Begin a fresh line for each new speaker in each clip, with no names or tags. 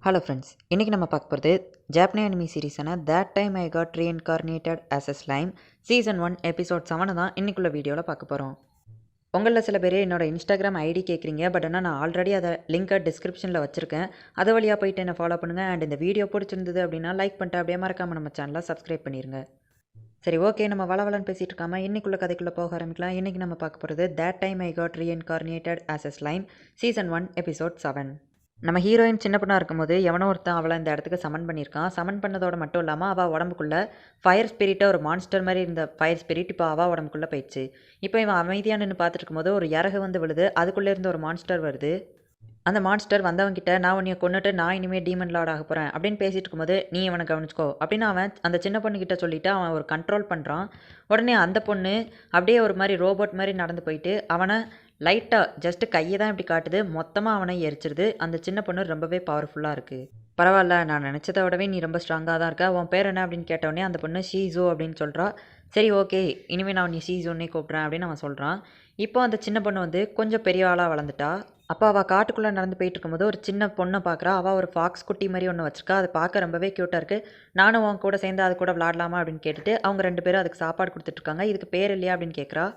Hello friends, இன்றைக்கி நம்ம பார்க்க போகிறது ஜாப்பனீஸ் அனிமி சீரிஸான that time I got reincarnated as a slime season 1 episode 7 தான் இன்றைக்குள்ள வீடியோவில் பார்க்க போகிறோம். உங்களில் சில பேர் என்னோட இன்ஸ்டாகிராம் ஐடி கேட்குறீங்க. பட் ஆனால் நான் ஆல்ரெடி அதை லிங்கை டிஸ்கிரிப்ஷனில் வச்சுருக்கேன். அது வழியாக போயிட்டு என்னை ஃபாலோ பண்ணுங்கள். அண்ட் இந்த வீடியோ பிடிச்சிருந்தது அப்படின்னா லைக் பண்ணிட்டு அப்படியே மறக்காமல் நம்ம சேனலை சப்ஸ்கிரைப் பண்ணிடுங்க. சரி, ஓகே, நம்ம வளவலன்னு பேசிகிட்டு இருக்காமல் இன்றைக்குள்ள கதைக்குள்ளே போக ஆரம்பிக்கலாம். இன்றைக்கி நம்ம பார்க்க போகிறது that time I got reincarnated as a slime season 1 episode 7. நம்ம ஹீரோயின் சின்ன பொண்ணாக இருக்கும்போது எவனோ ஒருத்தன் அவளை இந்த இடத்துக்கு சமன் பண்ணியிருக்கான். சமன் பண்ணதோட மட்டும் இல்லாமல் அவள் உடம்புக்குள்ளே ஃபயர் ஸ்பிரிட்டை ஒரு மான்ஸ்டர் மாதிரி இருந்த ஃபயர் ஸ்பிரிட் இப்போ அவள் உடம்புக்குள்ளே போயிடுச்சு. இப்போ இவன் அமைதியாக நின்று பார்த்துட்டு இருக்கும்போது ஒரு இறகு வந்து விழுது. அதுக்குள்ளே இருந்து ஒரு மான்ஸ்டர் வருது. அந்த மான்ஸ்டர் வந்தவங்கிட்ட நான் உன்னைய கொண்டுட்டு நான் இனிமேல் டீமன் லார்ட் ஆக போகிறேன் அப்படின்னு பேசிட்டு இருக்கும்போது நீ அவனை கவனிச்சிக்கோ அப்படின்னு அவன் அந்த சின்ன பொண்ணுக்கிட்ட சொல்லிவிட்டு அவன் ஒரு கண்ட்ரோல் பண்ணுறான். உடனே அந்த பொண்ணு அப்படியே ஒரு மாதிரி ரோபோட் மாதிரி நடந்து போயிட்டு அவனை லைட்டாக ஜஸ்ட்டு கையை தான் இப்படி காட்டுது. மொத்தமாக அவனை எரிச்சிருது. அந்த சின்ன பொண்ணு ரொம்பவே பவர்ஃபுல்லாக இருக்குது. பரவாயில்ல, நான் நினச்சதை விடவே நீ ரொம்ப ஸ்ட்ராங்காக தான் இருக்க. உன் பேர் என்ன அப்படின்னு கேட்டவுடனே அந்த பொண்ணு ஷீசோ அப்படின்னு சொல்கிறா. சரி, ஓகே, இனிமேல் நான் நீ ஷீசோன்னே கூப்பிட்றேன் அப்படின்னு அவன் சொல்கிறான். இப்போ அந்த சின்ன பொண்ணு வந்து கொஞ்சம் பெரிய ஆளாக வளர்ந்துட்டா. அப்போ அவள் காட்டுக்குள்ளே நடந்து போயிட்டு இருக்கும்போது ஒரு சின்ன பொண்ணை பார்க்குறா. அவள் ஒரு ஃபாக்ஸ் குட்டி மாதிரி ஒன்று வச்சிருக்கா. அது பார்க்க ரொம்பவே க்யூட்டாக இருக்குது. நானும் உன் கூட சேர்ந்து அது கூட விளாடலாமா அப்படின்னு கேட்டுட்டு அவங்க 2 பேரும் அதுக்கு சாப்பாடு கொடுத்துட்ருக்காங்க. இதுக்கு பேர் இல்லையா அப்படின்னு கேட்குறா.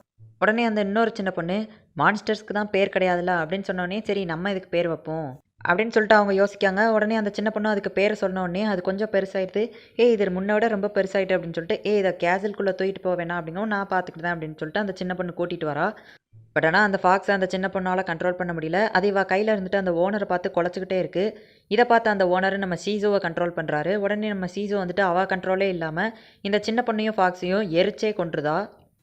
உடனே அந்த இன்னொரு சின்ன பொண்ணு மான்ஸ்டர்ஸ்க்கு தான் பேர் கிடையாதுல்ல அப்படின்னு சொன்னோடனே சரி நம்ம இதுக்கு பேர் வைப்போம் அப்படின்னு சொல்லிட்டு அவங்க யோசிக்காங்க. உடனே அந்த சின்ன பொண்ணு அதுக்கு பேர் சொன்னோடனே அது கொஞ்சம் பெருசாகிடுது. இது முன்னோட ரொம்ப பெருசாகிட்டு அப்படின்னு சொல்லிட்டு இதை கேசல்குள்ளே தூக்கிட்டு போக வேணாம் அப்படிங்கவும் நான் பார்த்துக்கிட்டேன் அப்படின்னு சொல்லிட்டு அந்த சின்ன பொண்ணு கூட்டிகிட்டு வரா. பட் ஆனால் அந்த ஃபாக்ஸை அந்த சின்ன பொண்ணால் கண்ட்ரோல் பண்ண முடியல. அது இவ கையில் இருந்துட்டு அந்த ஓனரை பார்த்து குலைச்சிக்கிட்டே இருக்குது. இதை பார்த்து அந்த ஓனர் நம்ம சீசோவை கண்ட்ரோல் பண்ணுறாரு. உடனே நம்ம சீசோ வந்துட்டு அவள் கண்ட்ரோலே இல்லாமல் இந்த சின்ன பொண்ணையும் ஃபாக்ஸையும் எரிச்சே கொன்றுதா.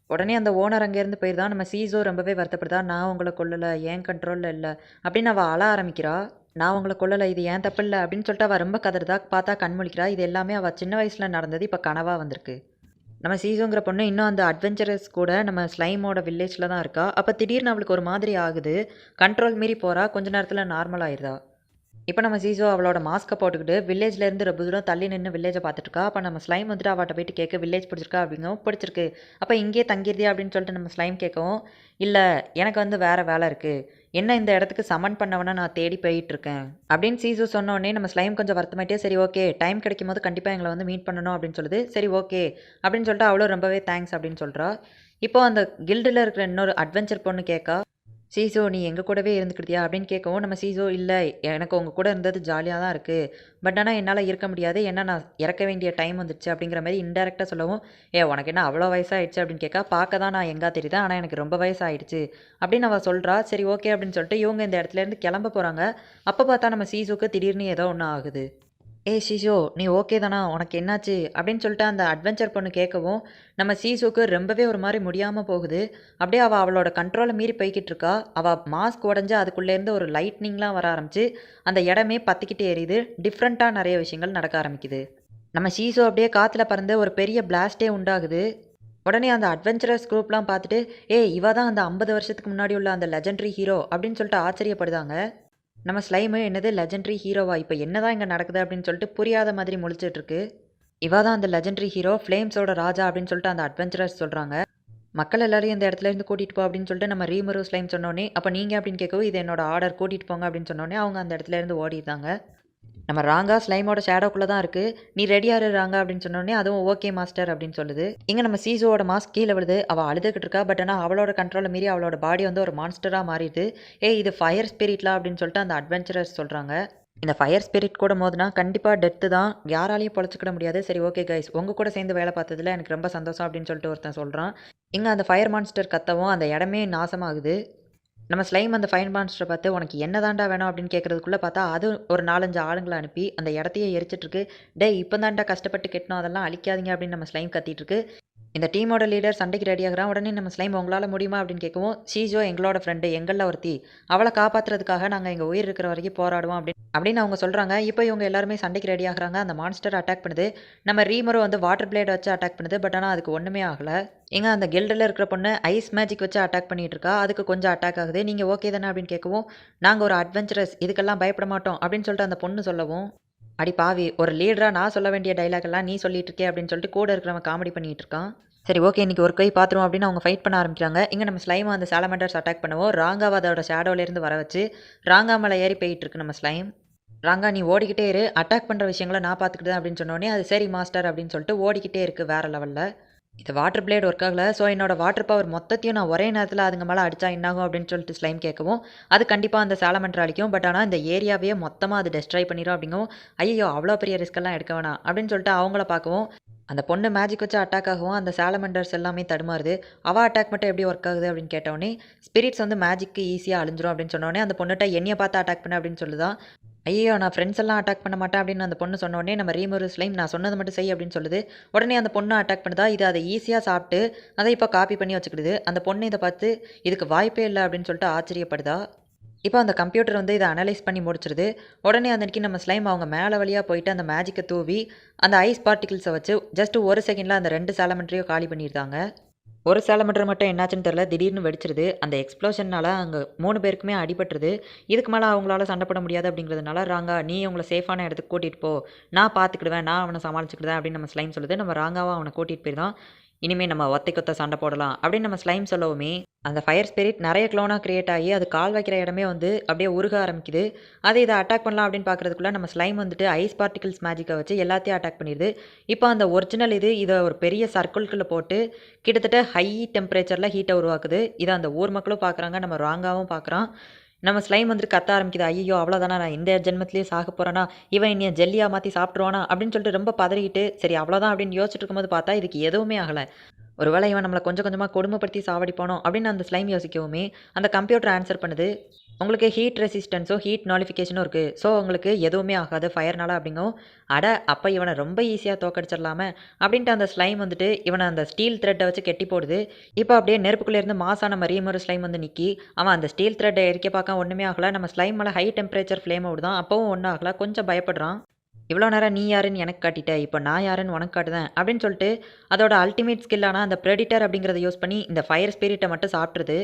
உடனே அந்த ஓனர் அங்கேருந்து போயிருதான். நம்ம சீசோ ரொம்பவே வருத்தப்படுதா. நான் உங்களை கொல்லலை, ஏன் கண்ட்ரோலில் இல்லை அப்படின்னு அவள் அழ ஆரம்பிக்கிறா. நான் உங்களை கொல்லலை, இது ஏன் தப்பு இல்லை அப்படின்னு சொல்லிட்டு அவள் ரொம்ப கதறதா. பார்த்தா கண்முழிக்கிறா. இது எல்லாமே அவள் சின்ன வயசில் நடந்தது இப்போ கனவாக வந்திருக்கு. நம்ம சீசோங்கிற பொண்ணு இன்னும் அந்த அட்வென்ச்சரஸ் கூட நம்ம ஸ்லைமோட வில்லேஜில் தான் இருக்கா. அப்போ திடீர்னு அவளுக்கு ஒரு மாதிரி ஆகுது. கண்ட்ரோல் மீறி போகிறா. கொஞ்ச நேரத்தில் நார்மல் ஆயிடுதா. இப்போ நம்ம சீசோ அவளோட மாஸ்க்கை போட்டுக்கிட்டு வில்லேஜ்லேருந்து ரொம்ப தூரம் தள்ளி நின்று வில்லேஜை பார்த்துட்டுருக்கா. அப்போ நம்ம ஸ்லைம் வந்துட்டு அவட்ட போயிட்டு கேட்க வில்லேஜ் பிடிச்சிருக்கா அப்படிங்கவும் பிடிச்சிருக்கு. அப்போ இங்கேயே தங்கிருதியா அப்படின்னு சொல்லிட்டு நம்ம ஸ்லைம் கேட்கவும் இல்லை, எனக்கு வந்து வேறு வேலை இருக்குது, என்ன இந்த இடத்துக்கு சமன் பண்ணவனா நான் தேடி போயிட்டுருக்கேன் அப்படின்னு சீசோ சொன்னோடனே நம்ம ஸ்லைம் கொஞ்சம் வருத்தமாயிட்டே சரி ஓகே, டைம் கிடைக்கும் போது கண்டிப்பாக எங்களை வந்து மீட் பண்ணணும் அப்படின்னு சொல்லுது. சரி ஓகே அப்படின்னு சொல்லிட்டு அவ்வளோ ரொம்பவே தேங்க்ஸ் அப்படின்னு சொல்கிறா. இப்போ அந்த கில்டில் இருக்கிற இன்னொரு அட்வென்ச்சர் பொண்ணு கேட்கா, சீசோ நீ எங்கள் கூடவே இருந்துக்கிட்டியா அப்படின்னு கேட்கவும் நம்ம சீசோ இல்லை, எனக்கு உங்கள் கூட இருந்தது ஜாலியாக தான் இருக்குது. பட் ஆனால் என்னால் இருக்க முடியாது, ஏன்னா நான் இறக்க வேண்டிய டைம் வந்துடுச்சு அப்படிங்கிற மாதிரி இன்டெரக்டாக சொல்லவும் உனக்கு என்ன அவ்வளோ வயசாகிடுச்சு அப்படின்னு கேட்கா. பார்க்க தான் நான் எங்கே தெரியுது, ஆனால் எனக்கு ரொம்ப வயசாகிடுச்சு அப்படின்னு அவள் சொல்கிறா. சரி ஓகே அப்படின்னு சொல்லிட்டு இவங்க இந்த இடத்துலேருந்து கிளம்ப போகிறாங்க. அப்போ பார்த்தா நம்ம சீசோக்கு திடீர்னு ஏதோ ஒன்று ஆகுது. சீசோ நீ ஓகே தானா, உனக்கு என்னாச்சு அப்படின்னு சொல்லிட்டு அந்த அட்வென்ச்சர் பொண்ணு கேட்கவும் நம்ம சீசோக்கு ரொம்பவே ஒரு மாதிரி முடியாமல் போகுது. அப்படியே அவளோட கண்ட்ரோலை மீறி போய்கிட்டு இருக்கா. அவள் மாஸ்க் உடஞ்சி அதுக்குள்ளேருந்து ஒரு லைட்னிங்லாம் வர ஆரம்பிச்சு அந்த இடமே பற்றிக்கிட்டே எரியுது. டிஃப்ரெண்ட்டாக நிறைய விஷயங்கள் நடக்க ஆரம்பிக்குது. நம்ம சீசோ அப்படியே காற்றுல பறந்து ஒரு பெரிய பிளாஸ்டே உண்டாகுது. உடனே அந்த அட்வென்ச்சரஸ் குரூப்லாம் பார்த்துட்டு இவ தான் அந்த 50 வருஷத்துக்கு முன்னாடி உள்ள அந்த லெஜெண்டரி ஹீரோ அப்படின்னு சொல்லிட்டு ஆச்சரியப்படுதாங்க. நம்ம ஸ்லைமு என்னது லெஜெண்டரி ஹீரோவா, இப்போ என்ன தான் இங்கே நடக்குது அப்படின்னு சொல்லிட்டு புரியாத மாதிரி முழிச்சிட்ருக்கு. இவா தான் அந்த லெஜெண்டரி ஹீரோ, ஃப்ளேம்ஸோட ராஜா அப்படின்னு சொல்லிட்டு அந்த அட்வென்ச்சரர்ஸ் சொல்கிறாங்க. மக்கள் எல்லாரையும் இந்த இடத்துலேருந்து கூட்டிகிட்டு போ அப்படின்னு சொல்லிட்டு நம்ம ரீமரு ஸ்லைம் சொன்னோன்னே அப்போ நீங்கள் அப்படின்னு கேட்கவும் இது என்னோட ஆர்டர், கூட்டிகிட்டு போங்க அப்படின்னு சொன்னோன்னே அவங்க அந்த இடத்துலேருந்து ஓடிட்டாங்க. நம்ம ராங்கா ஸ்லைமோட ஷேடோக்குள்ளே தான் இருக்குது. நீ ரெடியாக ராங்கா அப்படின்னு சொன்னோடனே அதுவும் ஓகே மாஸ்டர் அப்படின்னு சொல்லுது. இங்கே நம்ம சீசோட மாஸ்க் கீழே விழுது. அவள் அழுதுகிட்டு இருக்கா. பட் ஆனால் அவளோட கண்ட்ரோலை மீறி அவளோட பாடி வந்து ஒரு மான்ஸ்டராக மாறிடுது. இது ஃபயர் ஸ்பிரிட்லாம் அப்படின்னு சொல்லிட்டு அந்த அட்வென்ச்சரர்ஸ் சொல்கிறாங்க. இந்த ஃபயர் ஸ்பிரிட் கூட மோதுனா கண்டிப்பாக டெத்து தான், யாராலையும் பொழைச்சிக்கிட முடியாது. சரி ஓகே கைஸ், உங்கள் கூட சேர்ந்து வேலை பார்த்ததுல எனக்கு ரொம்ப சந்தோஷம் அப்படின்னு சொல்லிட்டு ஒருத்தன் சொல்கிறான். இங்கே அந்த ஃபயர் மான்ஸ்டர் கத்தவும் அந்த இடமே நாசமாகுது. நம்ம ஸ்லைம் அந்த ஃபயர் மான்ஸ்டரை பார்த்து உனக்கு என்ன தாண்டா வேணும் அப்படின்னு கேட்குறதுக்குள்ளே பார்த்தா அது ஒரு 4-5 ஆளுங்களை அனுப்பி அந்த இடத்தையே எரிச்சிட்ருக்கு. இப்போ தாண்டா கஷ்டப்பட்டு கெட்டணும், அதெல்லாம் அழிக்காதீங்க அப்படின்னு நம்ம ஸ்லைம் கத்திட்டுருக்கு. இந்த டீமோட லீடர் சண்டைக்கு ரெடியாகிறான். உடனே நம்ம ஸ்லைம் உங்களால் முடியுமா அப்படின்னு கேட்கவும் ஷீஜோ எங்களோட ஃப்ரெண்டு, எங்களில் ஒருத்தி, அவளை காப்பாற்றுறதுக்காக நாங்கள் எங்கள் உயிர் இருக்கிற வரைக்கும் போராடுவோம் அப்படின்னு அவங்க சொல்கிறாங்க. இப்போ இவங்க எல்லாருமே சண்டைக்கு ரெடி ஆகுறாங்க. அந்த மான்ஸ்டர் அட்டாக் பண்ணுது. நம்ம ரீமரும் வந்து வாட்டர் பிளேட் வச்சு அட்டாக் பண்ணுது. பட் ஆனால் அதுக்கு ஒன்றுமே ஆகலை. அந்த கில்டில் இருக்கிற பொண்ணு ஐஸ் மேஜிக் வச்சு அட்டாக் பண்ணிட்டு இருக்கா. அதுக்கு கொஞ்சம் அட்டாக் ஆகுது. நீங்கள் ஓகே தானே அப்படின்னு கேட்கவும் நாங்கள் ஒரு அட்வென்ச்சரஸ், இதுக்கெல்லாம் பயப்பட மாட்டோம் அப்படின்னு சொல்லிட்டு அந்த பொண்ணு சொல்லவும் அடி பாவி, ஒரு லீடராக நான் சொல்ல வேண்டிய டைலாக் எல்லாம் நீ சொல்லிட்டு இருக்கே அப்படின்னு சொல்லிட்டு கூட இருக்கிறவன் காமெடி பண்ணிட்டு இருக்கான். சரி ஓகே, இன்றைக்கி ஒரு கை பார்த்துருவோம் அப்படின்னு அவங்க ஃபைட் பண்ண ஆரம்பிக்கிறாங்க. இங்கே நம்ம ஸ்லைம் அந்த சாலமெண்டர்ஸ் அட்டாக் பண்ணுவோம். ராங்காவை அதோட ஷேடோலேருந்து வர வச்சு ராங்கா மேலே ஏறி போயிட்டுருக்கு நம்ம ஸ்லைம். ராங்கா நீ ஓடிக்கிட்டே இரு, அட்டாக் பண்ணுற விஷயங்கள நான் பார்த்துக்கிட்டேன் அப்படின்னு சொன்னோடனே அது சரி மாஸ்டர் அப்படின்னு சொல்லிட்டு ஓடிக்கிட்டே இருக்குது வேறு லெவலில். இது வாட்டர் பிளேட் ஒர்க் ஆகல. ஸோ என்னோட வாட்டர் பவர் மொத்தத்தையும் நான் ஒரே நேரத்தில் அதுங்க மேலே அடித்தா என்னாகும் அப்படின்னு சொல்லிட்டு ஸ்லைம் கேட்கவும், அது கண்டிப்பாக அந்த சாலமண்டர் அடிக்கும். பட் ஆனால் இந்த ஏரியாவையே மொத்தமாக அது டெஸ்ட்ராய் பண்ணிடும் அப்படிங்கவும், ஐயோ அவ்வளோ பெரிய ரிஸ்க்கெல்லாம் எடுக்க வேணாம் அப்படின்னு சொல்லிட்டு அவங்கள பார்க்கவும், அந்த பொண்ணு மேஜிக் வச்சு அட்டாக் ஆகவும் அந்த சாலமண்டர்ஸ் எல்லாமே தடுமாறுது. அவள் அட்டாக் மட்டும் எப்படி ஒர்க் ஆகுது அப்படின்னு கேட்டோடனே, ஸ்பிரிட்ஸ் வந்து மேஜிக்கு ஈஸியாக அழிஞ்சிரும் அப்படின்னு சொன்னோடனே அந்த பொண்ணுகிட்ட என்னைய பார்த்து அட்டாக் பண்ண அப்படின்னு சொல்லுதான். ஐயோ நான் ஃப்ரெண்ட்ஸ் எல்லாம் அட்டாக் பண்ண மாட்டேன் அப்படின்னு அந்த பொண்ணு சொன்னோடனே நம்ம ரீமோரு ஸ்லைம் நான் சொன்னது மட்டும் செய் அப்படின்னு சொல்லுது. உடனே அந்த பொண்ணு அட்டாக் பண்ணுதா. இது அதை ஈஸியாக சாப்பிட்டு அதை இப்போ காப்பி பண்ணி வச்சுக்கிடுது. அந்த பொண்ணு இதை பார்த்து இதுக்கு வாய்ப்பே இல்லை அப்படின்னு சொல்லிட்டு ஆச்சரியப்படுதா. இப்போ அந்த கம்ப்யூட்டர் வந்து இதை அனலைஸ் பண்ணி முடிச்சிருது. உடனே அன்றைக்கி நம்ம ஸ்லைம் அவங்க மேலே வழியாக போயிட்டு அந்த மேஜிக்கை தூவி அந்த ஐஸ் பார்ட்டிகிள்ஸை வச்சு ஜஸ்ட் ஒரு செகண்டில் அந்த 2 சாலமெண்ட்ரியும் காலி பண்ணியிருந்தாங்க. ஒரு சாலமண்டர் மட்டும் என்னாச்சுன்னு தெரில, திடீர்னு வெடிச்சிருது. அந்த எக்ஸ்ப்ளோஷனால் அங்கே 3 பேருக்குமே அடிபட்டுருது. இதுக்கு மேலே அவங்களால சண்டை போட முடியாது அப்படிங்கிறதுனால, ராங்கா நீ உங்களை சேஃபான இடத்துக்கு கூட்டிகிட்டு போ, நான் பார்த்துக்கிடுவேன், நான் அவனை சமாளிச்சுக்கிடுவேன் அப்படின்னு நம்ம ஸ்லைம் சொல்லுது. நம்ம ராங்காவும் அவனை கூட்டிகிட்டு போயிருந்தோம். இனிமேல் நம்ம ஒத்தைக்கொத்த சண்டை போடலாம் அப்படின்னு நம்ம ஸ்லைம் சொல்லவுமே, அந்த ஃபயர் ஸ்பிரிட் நிறைய க்ளோனாக கிரியேட் ஆகி அது கால் வைக்கிற இடமே வந்து அப்படியே உருக ஆரம்பிக்குது. அது இதை அட்டாக் பண்ணலாம் அப்படின்னு பார்க்குறதுக்குள்ள நம்ம ஸ்லைம் வந்துட்டு ஐஸ் பார்ட்டிகிள்ஸ் மேஜிக்கை வச்சு எல்லாத்தையும் அட்டாக் பண்ணிடுது. இப்போ அந்த ஒரிஜினல் இதை ஒரு பெரிய சர்க்கிள்குள்ளே போட்டு கிட்டத்தட்ட ஹை டெம்பரேச்சரில் ஹீட்டை உருவாக்குது. இதை அந்த ஊர் மக்களும் பார்க்குறாங்க, நம்ம ராங்காவும் பார்க்குறான். நம்ம ஸ்லைம் வந்துட்டு கத்த ஆரம்பிக்குது. ஐயோ அவ்வளோதானா, நான் இந்த ஜென்மத்திலேயே சாக போகிறேன்னா, இவன் என்னைய ஜெல்லியாக மாற்றி சாப்பிட்ருவானா அப்படின்னு சொல்லிட்டு ரொம்ப பதறிக்கிட்டு சரி அவ்வளோதான் அப்படின்னு யோசிச்சுட்டு இருக்கும்போது பார்த்தா இதுக்கு எதுவுமே ஆகலை. ஒருவேளை இவன் நம்மளை கொஞ்சம் கொஞ்சமாக கொடுமைப்படுத்தி சாவடிப்பானோ அப்படின்னு அந்த ஸ்லைம் யோசிக்கவுமே அந்த கம்ப்யூட்டர் ஆன்சர் பண்ணுது. உங்களுக்கு ஹீட் ரெசிஸ்டன்ஸோ ஹீட் நாலிஃபிகேஷனும் இருக்குது, ஸோ உங்களுக்கு எதுவுமே ஆகாது ஃபயர்னால அப்படிங்கும். அட அப்போ இவனை ரொம்ப ஈஸியாக தோக்கடிச்சிடலாமே அப்படின்ட்டு அந்த ஸ்லைம் வந்துட்டு இவனை அந்த ஸ்டீல் த்ரெட்டை வச்சு கெட்டி போடுது. இப்போ அப்படியே நெருப்புக்குள்ளேருந்து மாசான நம்ம ரீமோரு ஸ்லைம் வந்து நிற்கி அவன் அந்த ஸ்டீல் த்ரெட்டை எரிக்க பார்க்க ஒன்றுமே ஆகலை. நம்ம ஸ்லைம் மேலே ஹை டெம்பரேச்சர் ஃப்ளேம் விடுதான், அப்போவும் ஒன்றும் ஆகலை. கொஞ்சம் பயப்படுறான். இவ்வளோ நேரம் நீ யாருன்னு எனக்கு காட்டிட்ட, இப்போ நான் யாருன்னு உனக்கு காட்டுதேன் அப்படின்னு சொல்லிட்டு அதோட அல்டிமேட் ஸ்கில்லான அந்த ப்ரெடிட்டர் அப்படிங்கிறத யூஸ் பண்ணி இந்த ஃபயர் ஸ்பிரிட்டை மட்டும் சாப்பிட்ருது.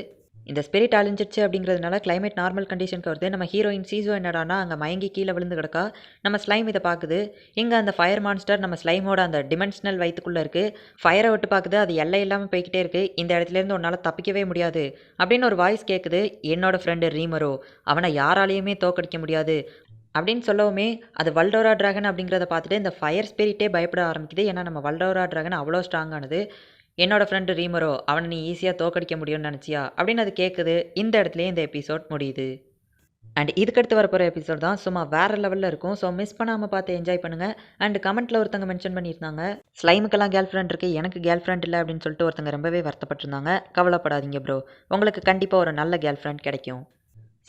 இந்த ஸ்பிரிட் அழிஞ்சிருச்சு அப்படிங்கிறதுனால கிளைமேட் நார்மல் கண்டிஷனுக்கு வருது. நம்ம ஹீரோயின் சீசோ என்னடானா அங்கே மயங்கி கீழே விழுந்து கிடக்கா. நம்ம ஸ்லைம் இதை பார்க்குது. இங்கே அந்த ஃபயர் மான்ஸ்டர் நம்ம ஸ்லைமோட அந்த டிமென்ஷனல் வயிற்றுக்குள்ளே இருக்குது. ஃபயரை விட்டு பார்க்குது, அது எல்லை இல்லாமல் போய்கிட்டே இருக்குது. இந்த இடத்துலேருந்து உன்னால் தப்பிக்கவே முடியாது அப்படின்னு ஒரு வாய்ஸ் கேட்குது. என்னோட ஃப்ரெண்டு ரீமரோ, அவனை யாராலையுமே தோக்கடிக்க முடியாது அப்படின்னு சொல்லவுமே அது வல்டோரா டிராகன் அப்படிங்கிறத பார்த்துட்டு இந்த ஃபயர் ஸ்பிரிட்டே பயப்பட ஆரம்பிக்குது. ஏன்னா நம்ம வல்டோரா டிராகன் அவ்வளோ ஸ்ட்ராங்கானது. என்னோட ஃப்ரெண்டு ரீமரோ, அவனை நீ ஈஸியாக தோக்கடிக்க முடியும்னு நினச்சியா அப்படின்னு அது கேட்குது. இந்த இடத்துலேயே இந்த எபிசோட் முடியுது. அண்ட் இதுக்கடுத்து வரப்போகிற எபிசோட் தான் சும்மா வேறு லெவலில் இருக்கும். ஸோ மிஸ் பண்ணாமல் பார்த்து என்ஜாய் பண்ணுங்கள். அண்ட் கமெண்ட்டில் ஒருத்தங்க மென்ஷன் பண்ணியிருந்தாங்க, ஸ்லைமுக்கெல்லாம் கேர்ள் ஃப்ரெண்ட் இருக்குது, எனக்கு கேர்ள் ஃப்ரெண்ட் இல்லை அப்படின்னு சொல்லிட்டு ஒருத்தங்க ரொம்பவே வருத்தப்பட்டிருந்தாங்க. கவலைப்படாதீங்க ப்ரோ, உங்களுக்கு கண்டிப்பாக ஒரு நல்ல கேர்ள் ஃப்ரெண்ட் கிடைக்கும்.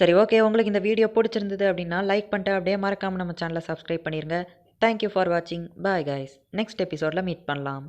சரி ஓகே, உங்களுக்கு இந்த வீடியோ பிடிச்சிருந்தது அப்படின்னா லைக் பண்ணிட்டு அப்படியே மறக்காமல் நம்ம சேனலை சப்ஸ்கிரைப் பண்ணிடுங்க. தேங்க்யூ ஃபார் வாட்சிங். பாய் கைஸ், நெக்ஸ்ட் எபிசோடில் மீட் பண்ணலாம்.